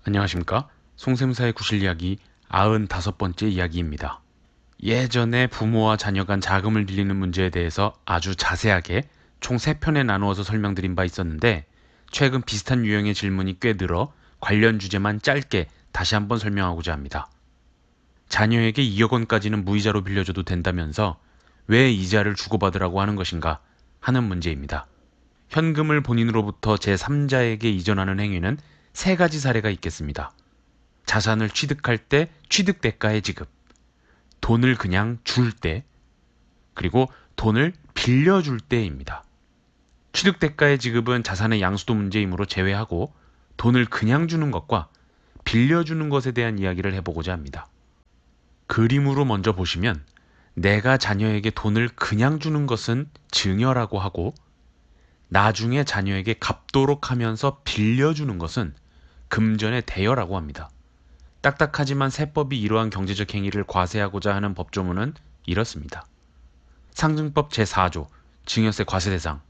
안녕하십니까? 송샘사의 구실 이야기 95번째 이야기입니다. 예전에 부모와 자녀 간 자금을 빌리는 문제에 대해서 아주 자세하게 총 3편에 나누어서 설명드린 바 있었는데 최근 비슷한 유형의 질문이 꽤 늘어 관련 주제만 짧게 다시 한번 설명하고자 합니다. 자녀에게 2억 원까지는 무이자로 빌려줘도 된다면서 왜 이자를 주고받으라고 하는 것인가 하는 문제입니다. 현금을 본인으로부터 제3자에게 이전하는 행위는 3가지 사례가 있겠습니다. 자산을 취득할 때 취득 대가의 지급, 돈을 그냥 줄 때, 그리고 돈을 빌려줄 때입니다. 취득 대가의 지급은 자산의 양수도 문제이므로 제외하고 돈을 그냥 주는 것과 빌려주는 것에 대한 이야기를 해보고자 합니다. 그림으로 먼저 보시면 내가 자녀에게 돈을 그냥 주는 것은 증여라고 하고 나중에 자녀에게 갚도록 하면서 빌려주는 것은 금전의 대여라고 합니다. 딱딱하지만 세법이 이러한 경제적 행위를 과세하고자 하는 법조문은 이렇습니다. 상증법 제4조 증여세 과세대상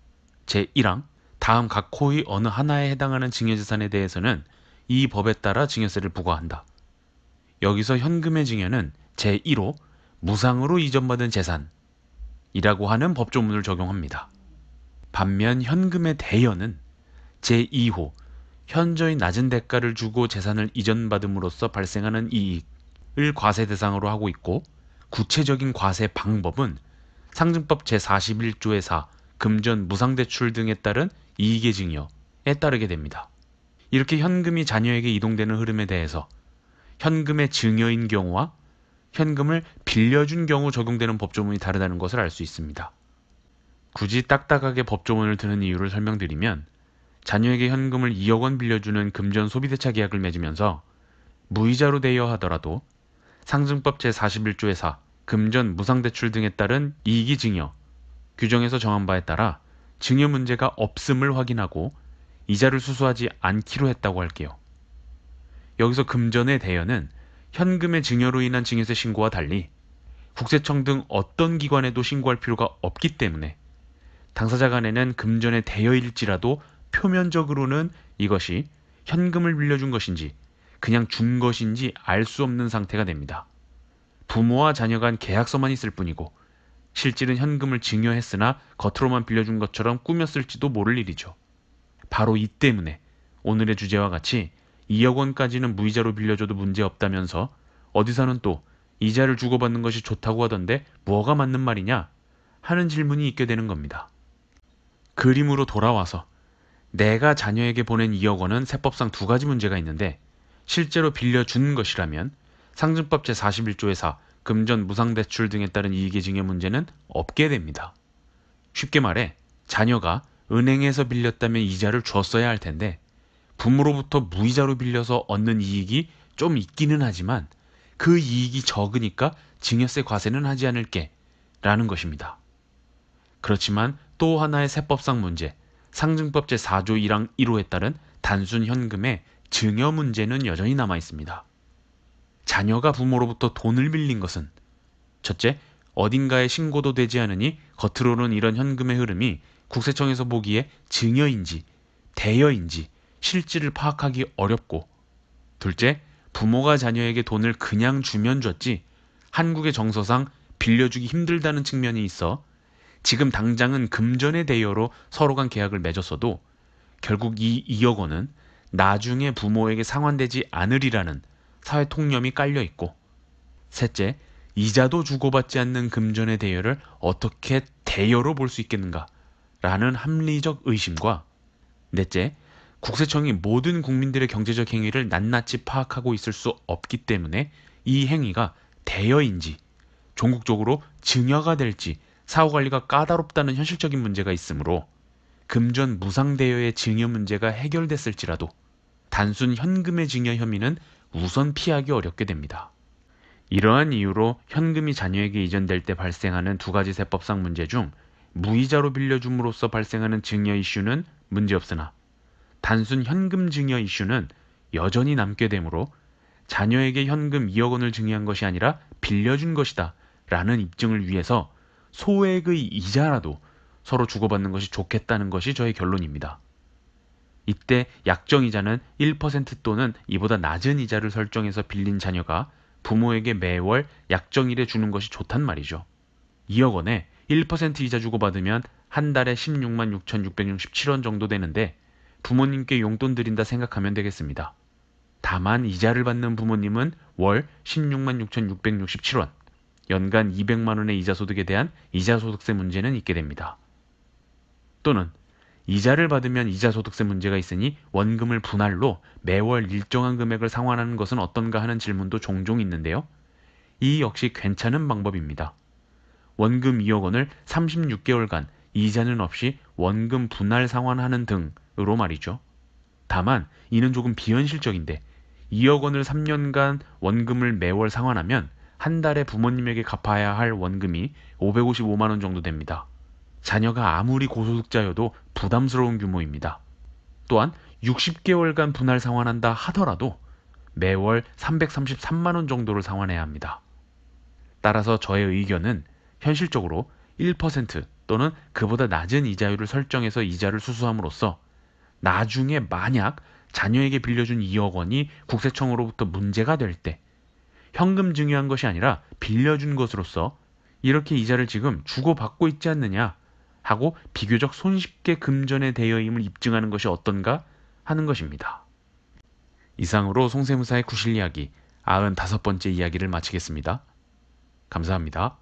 제1항 다음 각 호의 어느 하나에 해당하는 증여재산에 대해서는 이 법에 따라 증여세를 부과한다. 여기서 현금의 증여는 제1호 무상으로 이전받은 재산이라고 하는 법조문을 적용합니다. 반면 현금의 대여는 제2호 현저히 낮은 대가를 주고 재산을 이전받음으로써 발생하는 이익을 과세 대상으로 하고 있고 구체적인 과세 방법은 상증법 제41조의 4 금전 무상대출 등에 따른 이익의 증여에 따르게 됩니다. 이렇게 현금이 자녀에게 이동되는 흐름에 대해서 현금의 증여인 경우와 현금을 빌려준 경우 적용되는 법조문이 다르다는 것을 알 수 있습니다. 굳이 딱딱하게 법조문을 드는 이유를 설명드리면 자녀에게 현금을 2억 원 빌려주는 금전 소비대차 계약을 맺으면서 무이자로 대여하더라도 상증법 제41조의 4 금전 무상대출 등에 따른 이익이 증여 규정에서 정한 바에 따라 증여 문제가 없음을 확인하고 이자를 수수하지 않기로 했다고 할게요. 여기서 금전의 대여는 현금의 증여로 인한 증여세 신고와 달리 국세청 등 어떤 기관에도 신고할 필요가 없기 때문에 당사자 간에는 금전의 대여일지라도 표면적으로는 이것이 현금을 빌려준 것인지 그냥 준 것인지 알 수 없는 상태가 됩니다. 부모와 자녀 간 계약서만 있을 뿐이고 실질은 현금을 증여했으나 겉으로만 빌려준 것처럼 꾸몄을지도 모를 일이죠. 바로 이 때문에 오늘의 주제와 같이 2억 원까지는 무이자로 빌려줘도 문제없다면서 어디서는 또 이자를 주고받는 것이 좋다고 하던데 뭐가 맞는 말이냐 하는 질문이 있게 되는 겁니다. 그림으로 돌아와서 내가 자녀에게 보낸 2억 원은 세법상 2가지 문제가 있는데 실제로 빌려준 것이라면 상증법 제41조의 4 금전 무상대출 등에 따른 이익의 증여 문제는 없게 됩니다. 쉽게 말해 자녀가 은행에서 빌렸다면 이자를 줬어야 할 텐데 부모로부터 무이자로 빌려서 얻는 이익이 좀 있기는 하지만 그 이익이 적으니까 증여세 과세는 하지 않을게 라는 것입니다. 그렇지만 또 하나의 세법상 문제 상증법 제4조 1항 1호에 따른 단순 현금의 증여 문제는 여전히 남아 있습니다. 자녀가 부모로부터 돈을 빌린 것은 첫째, 어딘가에 신고도 되지 않으니 겉으로는 이런 현금의 흐름이 국세청에서 보기에 증여인지 대여인지 실질을 파악하기 어렵고 둘째, 부모가 자녀에게 돈을 그냥 주면 줬지 한국의 정서상 빌려주기 힘들다는 측면이 있어 지금 당장은 금전의 대여로 서로 간 계약을 맺었어도 결국 이 2억 원은 나중에 부모에게 상환되지 않으리라는 사회 통념이 깔려 있고 셋째, 이자도 주고받지 않는 금전의 대여를 어떻게 대여로 볼 수 있겠는가 라는 합리적 의심과 넷째, 국세청이 모든 국민들의 경제적 행위를 낱낱이 파악하고 있을 수 없기 때문에 이 행위가 대여인지 종국적으로 증여가 될지 사후관리가 까다롭다는 현실적인 문제가 있으므로 금전 무상대여의 증여 문제가 해결됐을지라도 단순 현금의 증여 혐의는 우선 피하기 어렵게 됩니다. 이러한 이유로 현금이 자녀에게 이전될 때 발생하는 2가지 세법상 문제 중 무이자로 빌려줌으로써 발생하는 증여 이슈는 문제없으나 단순 현금 증여 이슈는 여전히 남게 되므로 자녀에게 현금 2억 원을 증여한 것이 아니라 빌려준 것이다 라는 입증을 위해서 소액의 이자라도 서로 주고받는 것이 좋겠다는 것이 저의 결론입니다. 이때 약정이자는 1% 또는 이보다 낮은 이자를 설정해서 빌린 자녀가 부모에게 매월 약정일에 주는 것이 좋단 말이죠. 2억 원에 1% 이자 주고받으면 한 달에 16만 6,667원 정도 되는데 부모님께 용돈 드린다 생각하면 되겠습니다. 다만 이자를 받는 부모님은 월 16만 6,667원, 연간 200만 원의 이자 소득에 대한 이자 소득세 문제는 있게 됩니다. 또는 이자를 받으면 이자 소득세 문제가 있으니 원금을 분할로 매월 일정한 금액을 상환하는 것은 어떤가 하는 질문도 종종 있는데요. 이 역시 괜찮은 방법입니다. 원금 2억 원을 36개월간 이자는 없이 원금 분할 상환하는 등으로 말이죠. 다만 이는 조금 비현실적인데 2억 원을 3년간 원금을 매월 상환하면 한 달에 부모님에게 갚아야 할 원금이 555만 원 정도 됩니다. 자녀가 아무리 고소득자여도 부담스러운 규모입니다. 또한 60개월간 분할 상환한다 하더라도 매월 333만 원 정도를 상환해야 합니다. 따라서 저의 의견은 현실적으로 1% 또는 그보다 낮은 이자율을 설정해서 이자를 수수함으로써 나중에 만약 자녀에게 빌려준 2억 원이 국세청으로부터 문제가 될 때 현금 증여한 것이 아니라 빌려준 것으로서 이렇게 이자를 지금 주고받고 있지 않느냐 하고 비교적 손쉽게 금전의 대여임을 입증하는 것이 어떤가 하는 것입니다. 이상으로 송세무사의 구실 이야기 95번째 이야기를 마치겠습니다. 감사합니다.